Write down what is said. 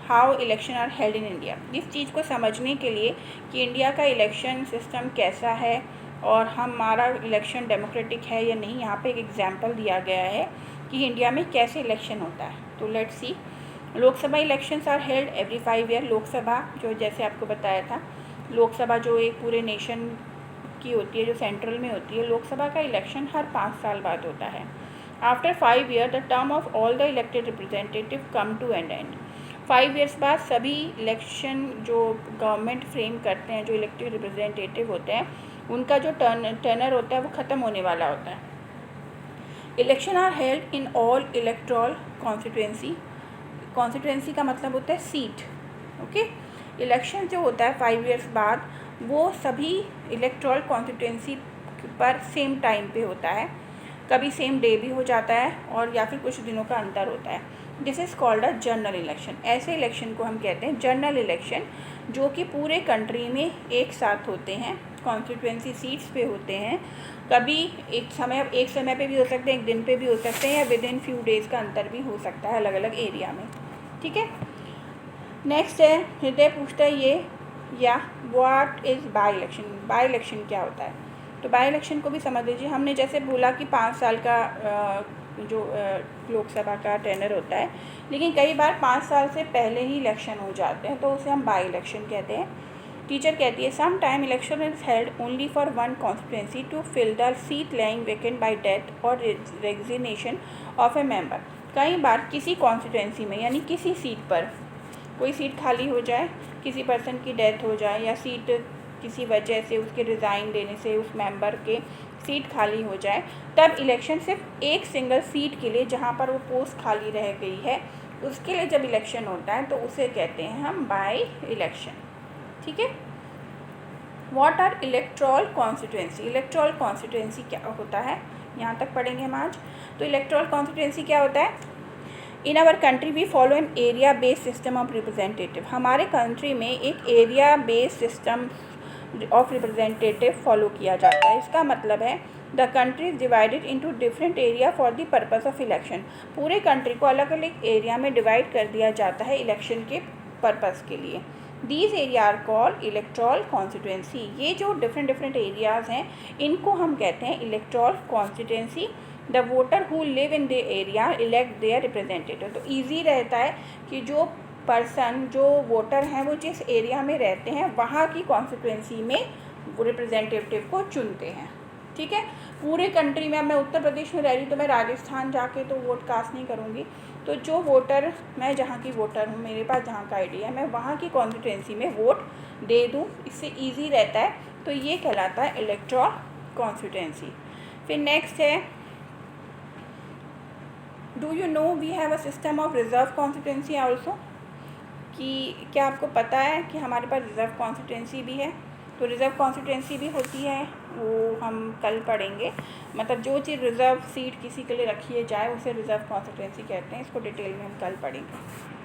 How election are held in India. इस चीज़ को समझने के लिए कि इंडिया का इलेक्शन सिस्टम कैसा है और हमारा इलेक्शन डेमोक्रेटिक है या नहीं, यहाँ पे एक एग्जांपल दिया गया है कि इंडिया में कैसे इलेक्शन होता है। तो let's see. Lok Sabha elections are held every 5 year. Lok Sabha जो जैसे आपको बताया था, लोकसभा जो एक पूरे नेशन की होती है, जो सेंट्रल में होती है, लोकसभा का इलेक्शन हर 5 साल बाद होता है। After 5 year the term of all the elected representative come to an end. 5 years बाद सभी इलेक्शन जो गवर्नमेंट फ्रेम करते हैं, जो इलेक्टेड रिप्रेजेंटेटिव होते हैं, उनका जो टर्नर होता है वो ख़त्म होने वाला होता है। Election are held in all electoral constituency. Constituency का मतलब होता है सीट। ओके, इलेक्शन जो होता है 5 ईयर्स बाद वो सभी इलेक्ट्रल कॉन्स्टिट्यूंसी पर सेम टाइम पे होता है, कभी सेम डे भी हो जाता है और या फिर कुछ दिनों का अंतर होता है। This is called a general election. ऐसे इलेक्शन को हम कहते हैं जनरल इलेक्शन, जो कि पूरे कंट्री में एक साथ होते हैं, कॉन्स्टिट्यूंसी सीट्स पे होते हैं। कभी एक समय पे भी हो सकते हैं, एक दिन पे भी हो सकते हैं, या विद इन फ्यू डेज़ का अंतर भी हो सकता है अलग अलग एरिया में। ठीक है, नेक्स्ट है हृदय पूछता है ये या what is by election. By election क्या होता है? तो बाई इलेक्शन को भी समझ लीजिए। हमने जैसे बोला कि 5 साल का जो लोकसभा का टेनर होता है, लेकिन कई बार 5 साल से पहले ही इलेक्शन हो जाते हैं, तो उसे हम बाई इलेक्शन कहते हैं। टीचर कहती है some time election is held only for one constituency to fill the seat lying vacant by death और रेजिग्नेशन ऑफ ए मेंबर। कई बार किसी कॉन्स्टिट्यूंसी में, यानी किसी सीट पर कोई सीट खाली हो जाए, किसी पर्सन की डेथ हो जाए, या सीट किसी वजह से उसके रिज़ाइन देने से उस मेंबर के सीट खाली हो जाए, तब इलेक्शन सिर्फ एक सिंगल सीट के लिए, जहाँ पर वो पोस्ट खाली रह गई है, उसके लिए जब इलेक्शन होता है तो उसे कहते हैं हम बाई इलेक्शन। ठीक है, what are electoral constituency. Electoral constituency क्या होता है, यहाँ तक पढ़ेंगे हम आज। तो इलेक्ट्रल कॉन्स्टिट्यूंसी क्या होता है? In our country we follow an area based system of representative. हमारे कंट्री में एक area based system of representative follow किया जाता है। इसका मतलब है the country is divided into different area for the purpose of election. पूरे कंट्री को अलग अलग एरिया में डिवाइड कर दिया जाता है इलेक्शन के पर्पस के लिए। These area are called electoral constituency. ये जो डिफरेंट एरियाज़ हैं, इनको हम कहते हैं electoral constituency. The voter who live in the area elect their representative. तो ईजी रहता है कि जो पर्सन, जो वोटर हैं, वो जिस एरिया में रहते हैं वहाँ की कॉन्स्टिट्यूंसी में रिप्रेजेंटेटिव को चुनते हैं। ठीक है, पूरे कंट्री में, अब मैं उत्तर प्रदेश में रह रही तो मैं राजस्थान जाके तो वोट कास्ट नहीं करूँगी। तो जो वोटर, मैं जहाँ की वोटर हूँ, मेरे पास जहाँ का आइडिया है, मैं वहाँ की कॉन्स्टिट्यूंसी में वोट दे दूँ, इससे ईजी रहता है। तो ये कहलाता है इलेक्ट्रल कॉन्स्टिट्यूंसी। फिर नेक्स्ट है do you know we have a system of reserve constituency also. कि क्या आपको पता है कि हमारे पास रिज़र्व कॉन्स्टिट्यूंसी भी है। तो रिज़र्व कॉन्स्टिट्यूंसी भी होती है, वो हम कल पढ़ेंगे। मतलब जो चीज़ रिज़र्व सीट किसी के लिए रखी जाए उसे रिज़र्व कॉन्स्टिट्यूंसी कहते हैं। इसको डिटेल में हम कल पढ़ेंगे।